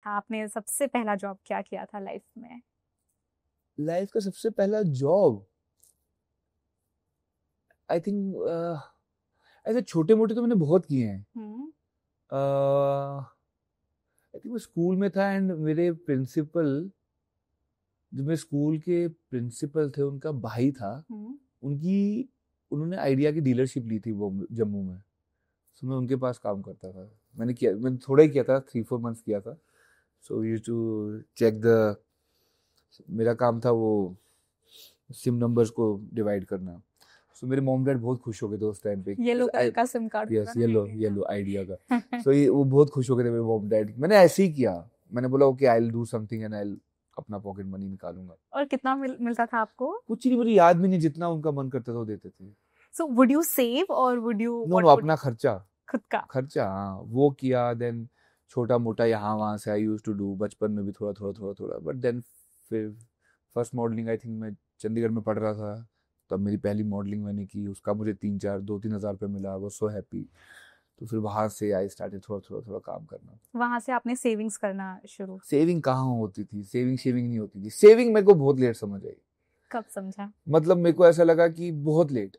था? आपने सबसे पहला जॉब क्या किया था लाइफ में? लाइफ का सबसे पहला जॉब, आई थिंक ऐसे छोटे मोटे तो मैंने बहुत किए हैं। हम्म। आई थिंक मैं स्कूल में था एंड मेरे प्रिंसिपल, जो मेरे स्कूल के प्रिंसिपल थे, उनका भाई था। हम्म। उनकी उन्होंने आइडिया की डीलरशिप ली थी वो जम्मू में। सो मैं उनके पास काम करता था। मैंने थोड़ा ही किया था, 3-4 मंथ्स किया था। So used to check the, मेरा काम था वो सिम नंबर्स को डिवाइड करना। सो मेरे मॉम डैड बहुत खुश हो गए थे उस टाइम पे। येलो कलर का सिम कार्ड होगा यस, ना येलो आईडिया येलो आइडिया का। का। सो ये वो बहुत खुश हो गए थे मेरे मॉम डैड। मैंने ऐसे ही किया। मैंने बोला okay, I will do something and I will अपना पॉकेट मनी निकालूंगा। और कितना मिलता था आपको? कुछ नहीं, मुझे याद भी नहीं, जितना उनका मन करता था वो देते थे। So would you save or would you no no, what would अपना खर्चा। खुद का? खर्चा, हाँ, वो किया। देन छोटा मोटा यहाँ वहाँ से आई यूज टू डू बचपन में भी, थोड़ा थोड़ा थोड़ा थोड़ा। बट देन फिर फर्स्ट मॉडलिंग, आई थिंक मैं चंडीगढ़ में पढ़ रहा था, तब मेरी पहली मॉडलिंग मैंने की। उसका मुझे 3-4 2-3 हज़ार रुपये मिला, वो सो हैप्पी। तो फिर वहां से आई स्टार्टेड थोड़ा थोड़ा थोड़ा काम करना। वहां से आपने सेविंग्स करना शुरू? सेविंग कहाँ होती थी, सेविंग शेविंग नहीं होती थी। सेविंग मेरे को बहुत लेट समझ आई। कब समझा? मतलब मेरे को ऐसा लगा कि बहुत लेट।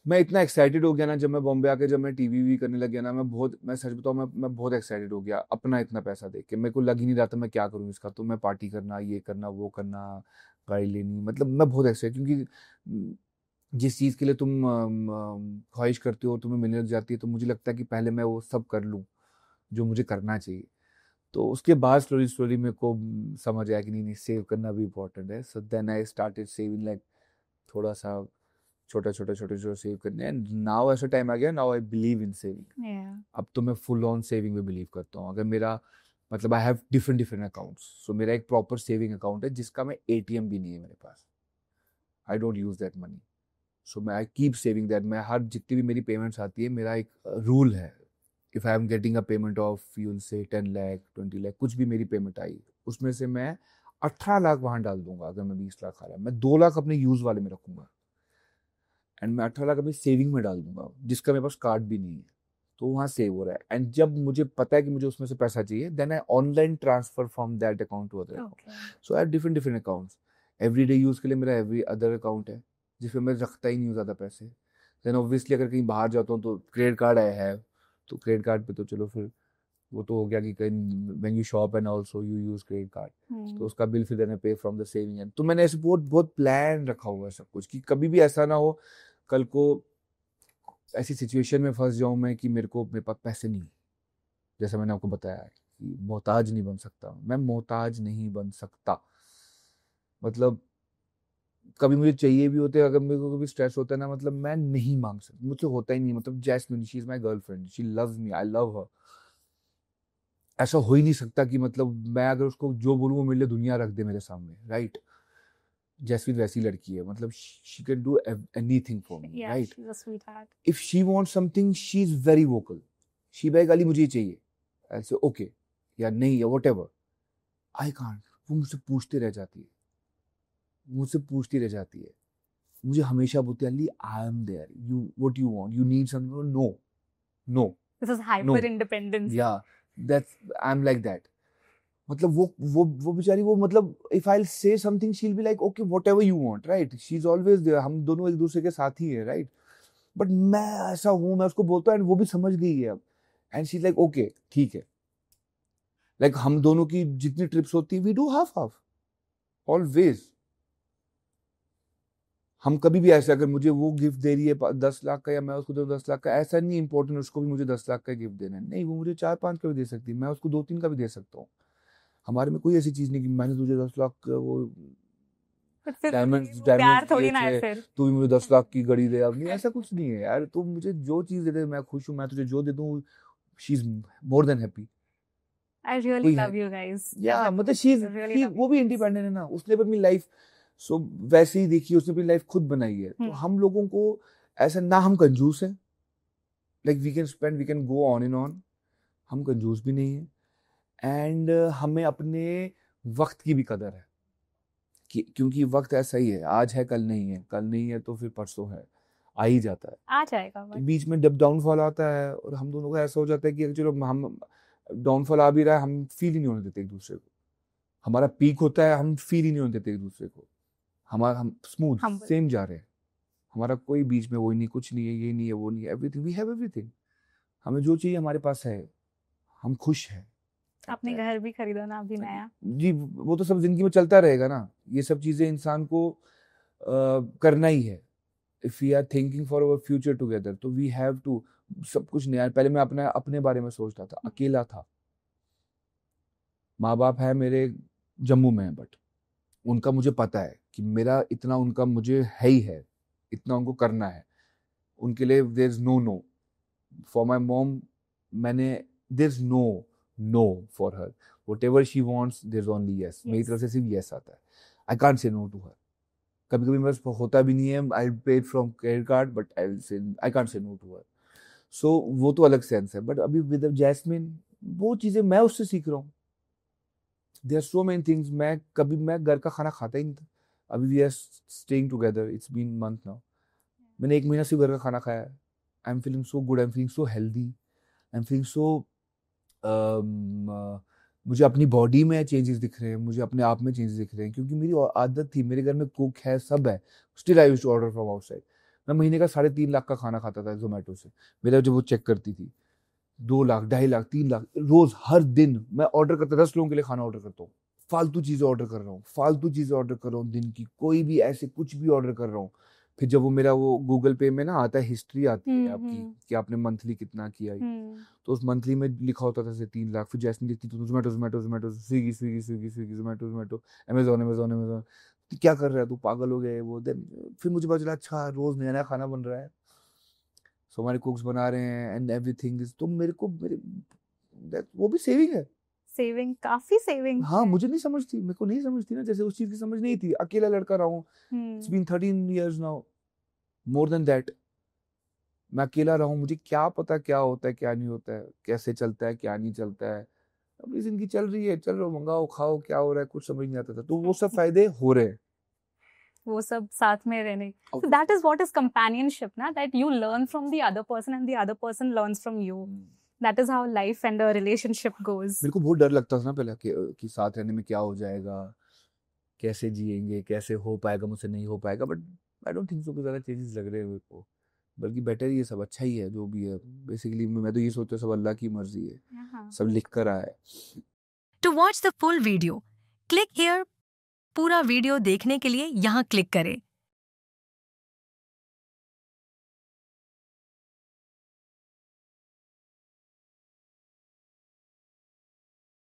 मैं इतना एक्साइटेड हो गया ना जब मैं बॉम्बे आके, जब मैं टीवी भी करने लग गया ना, मैं सच बताऊं, मैं बहुत एक्साइटेड हो गया अपना इतना पैसा देख के। मेरे को लग ही नहीं रहा था मैं क्या करूं इसका। तो मैं पार्टी करना, ये करना, वो करना, गाड़ी लेनी, मतलब मैं बहुत एक्साइटेड, क्योंकि जिस चीज़ के लिए तुम ख्वाहिश करते हो, तुम्हें मिलने लग जाती है, तो मुझे लगता है कि पहले मैं वो सब कर लूँ जो मुझे करना चाहिए। तो उसके बाद स्लोली स्लोली मेरे को समझ आया कि नहीं नहीं, सेव करना भी इम्पोर्टेंट है। So then I started saving, like थोड़ा सा छोटा छोटा छोटा छोटा सेव करने। एंड नाउ ऐसा टाइम आ गया, now I believe in saving. Yeah. अब तो मैं फुल ऑन सेविंग में बिलीव करता हूँ। अगर मेरा, मतलब I have different different accounts. So मेरा एक प्रॉपर सेविंग अकाउंट है जिसका मैं एटीएम भी नहीं है मेरे पास। I don't use that money. So मैं आई कीप सेविंग दैट। मैं हर जितनी भी मेरी पेमेंट्स आती है, मेरा एक रूल है। If I am getting a payment of, you will say 10 lakh 20 lakh, कुछ भी मेरी पेमेंट आई, उसमें से मैं 18 लाख वहां डाल दूंगा। अगर मैं 20 लाख आ रहा है, मैं 2 लाख अपने यूज वाले में रखूंगा एंड मैं 18 लाख अपनी सेविंग में डाल दूंगा, जिसका मेरे पास कार्ड भी नहीं है। तो वहाँ सेव हो रहा है। एंड जब मुझे पता है कि मुझे उसमें से पैसा चाहिए, then I online transfer from that account to other account. Okay. So I have different different accounts. Everyday use के लिए मेरा एवरी अदर अकाउंट है, जिसमें मैं रखता ही नहीं हूँ ज़्यादा पैसे। देन ऑब्वियसली अगर कहीं बाहर जाता हूँ तो क्रेडिट कार्ड आई हैव। तो क्रेडिट कार्ड पे तो चलो फिर वो तो हो गया कि कहीं when you shop and also you use credit card, तो उसका बिल फिर देना पे फ्रॉम द सेविंग एंड। तो मैंने ऐसे बहुत बहुत प्लान रखा हुआ है सब कुछ, कि कभी भी ऐसा ना हो कल को ऐसी सिचुएशन में फंस जाऊं मैं कि मेरे पास पैसे नहीं। जैसा मैंने आपको बताया है कि मोहताज नहीं बन सकता, मैं मोहताज नहीं बन सकता। मतलब कभी मुझे चाहिए भी होते, अगर मेरे को कभी स्ट्रेस होता है ना, मतलब मैं नहीं मांग सकता, मुझसे होता ही नहीं। मतलब Jasmine, she is my girlfriend, she loves me, I love her. ऐसा हो ही नहीं सकता कि मतलब मैं अगर उसको जो बोलूँ वो मेरे लिए दुनिया रख दे मेरे सामने, राइट? जैस्मिन वैसी लड़की है, मतलब she can do anything for me, Yeah, right? she's a sweetheart. If she wants something, she is very vocal. She भाई गाली मुझे ही चाहिए, ऐसे ओके या नहीं या वट एवर, आई कांट। वो मुझसे पूछती रह जाती है। मुझे हमेशा बोलती है, Ali I am there, you what you want, you need something, no no This is hyper no, independence. या that's, I am like that. मतलब वो बेचारी, वो मतलब if I say something she will be like okay whatever you want, right? She is always there. हम दोनों एक दूसरे के साथी हैं, राइट? बट मैं ऐसा हूं, मैं उसको बोलता हूँ एंड वो भी समझ गई है अब। And she is like okay ठीक है। लाइक हम दोनों की जितनी ट्रिप्स होती है, we do half half always. हम कभी भी ऐसे, अगर मुझे वो गिफ्ट दे रही है 10 लाख का, या मैं उसको दूं 10 लाख का, ऐसा नहीं इंपॉर्टेंट उसको भी मुझे 10 लाख का गिफ्ट देना है। नहीं, वो मुझे 4-5 का भी दे सकती है, मैं उसको 2-3 का भी दे सकता हूँ। हमारे में कोई ऐसी चीज नहीं कि मैंने तुझे 10 लाख का वो But फिर डायमंड्स वो डायमंड्स प्यार दिए थोड़ी ना है थे, फिर। तू भी मुझे 10 लाख की घड़ी दे। अब नहीं, ऐसा कुछ नहीं है यार। तू मुझे जो चीज दे दे मैं खुश हूँ। मैं तुझे जो दे दूँ, she is more than happy. I really कोई है, love you guys as या a मतलब couple. I really love वो you भी guys. इंडिपेंडेंट है ना, उसने भी अपनी लाइफ सो वैसे ही देखी, उसने अपनी लाइफ खुद बनाई है। तो हम लोगों को ऐसा ना, हम कंजूस हैं, like we can spend, we can go on and on. हम कंजूस भी नहीं है। एंड हमें अपने वक्त की भी कदर है, क्योंकि वक्त ऐसा ही है, आज है कल नहीं है, कल नहीं है तो फिर परसों है, आ ही जाता है। आ जाएगा तो बट बीच में जब डाउनफॉल आता है और हम दोनों को ऐसा हो जाता है कि चलो हम डाउनफॉल आ भी रहा है, हम फील ही नहीं होने देते एक दूसरे को। हमारा पीक होता है, हम फील ही नहीं होने देते एक दूसरे को। हम स्मूथ Humble. सेम जा रहे हैं। हमारा कोई बीच में वो नहीं, कुछ नहीं है, ये नहीं है, वो नहीं है, एवरीथिंग, वी हैव एवरीथिंग। हमें जो चाहिए हमारे पास है, हम खुश हैं। अपने घर भी खरीदो ना अभी नया। जी, वो तो सब जिंदगी में चलता रहेगा ना। ये सब चीजें इंसान को करना ही है। If we are thinking for our future together, तो वी हैव टू सब कुछ नया। पहले मैं अपने बारे में सोचता था, अकेला था। माँ बाप है मेरे जम्मू में, बट उनका मुझे पता है कि मेरा इतना उनका मुझे है ही है, इतना उनको करना है। उनके लिए there is no for my mom. मैंने there is no for her. Whatever she wants there is only yes. मेरी तरफ से सिर्फ यस आता है। I can't say no to her. कभी कभी मेरे पास होता भी नहीं है, I pay from credit card, but I can't say no to her. So वो तो अलग सेंस है। बट अभी विद जैस्मिन वो चीजें मैं उससे सीख रहा हूँ। There are so many things. मैं घर का खाना खाता ही नहीं था। अभी we are staying together, it's been month now. मैंने 1 महीना सिर्फ घर का खाना खाया है। I am feeling so good, I am feeling so healthy, I am feeling so मुझे अपनी बॉडी में चेंजेस दिख रहे हैं, मुझे अपने आप में चेंजेस दिख रहे हैं। क्योंकि मेरी आदत थी, मेरे घर में कुक है, सब है, still I used to order from outside. मैं महीने का 3.5 लाख का खाना खाता था जोमेटो से। मेरा जब वो चेक करती थी, 2 लाख, 2.5 लाख, 3 लाख रोज, हर दिन मैं ऑर्डर करता, 10 लोगों के लिए खाना ऑर्डर करता हूँ। फालतू चीजें ऑर्डर कर रहा हूँ, दिन की कोई भी ऐसे कुछ भी ऑर्डर कर रहा हूँ। फिर जब वो मेरा वो गूगल पे में ना आता है, हिस्ट्री आती है आपकी कि आपने मंथली कितना किया है, तो उस मंथली में लिखा होता था जैसे 3 लाख। फिर जैसे लिखती तो जोमेटो, स्विगी, अमेजोन। क्या कर रहा है तू, पागल हो गया है वो। देन फिर मुझे पता चला, अच्छा रोज नया नया खाना बन रहा है, सो हमारे कुक्स बना रहे हैं एंड एवरीथिंग इज, तो वो भी सेविंग है। सेविंग, काफी सेविंग। हाँ, मुझे नहीं समझती, मेरे को नहीं समझती ना, जैसे उस चीज की समझ नहीं थी। अकेला लड़का रहा हूँ, it's been 13 years now, more than that. मैं अकेला रहा हूँ, मुझे क्या पता क्या होता है, क्या नहीं होता है, कैसे चलता है, क्या नहीं चलता है। अपनी जिंदगी चल रही है, चल रहा, मंगाओ खाओ, क्या हो रहा है कुछ समझ नहीं आता था। तो वो सब फायदे हो रहे हैं, वो सब साथ में रहने। So that is what is companionship, ना, that you learn from the other person and the other person learns from you. That is how life and a relationship goes. मेरे को बहुत डर लगता था ना पहले कि साथ रहने में क्या हो जाएगा, कैसे जिएंगे, कैसे हो पाएगा, मुझसे नहीं हो पाएगा। But I don't think so कि ज़्यादा चेंजेस लग रहे हैं मेरे को, बल्कि बेटर ही है, सब अच्छा ही है जो भी है। बेसिकली मैं तो ये सोचता हूँ सब अल्लाह की मर्जी है, सब लिख कर आया है। To watch the full video click here. पूरा वीडियो देखने के लिए यहाँ क्लिक करें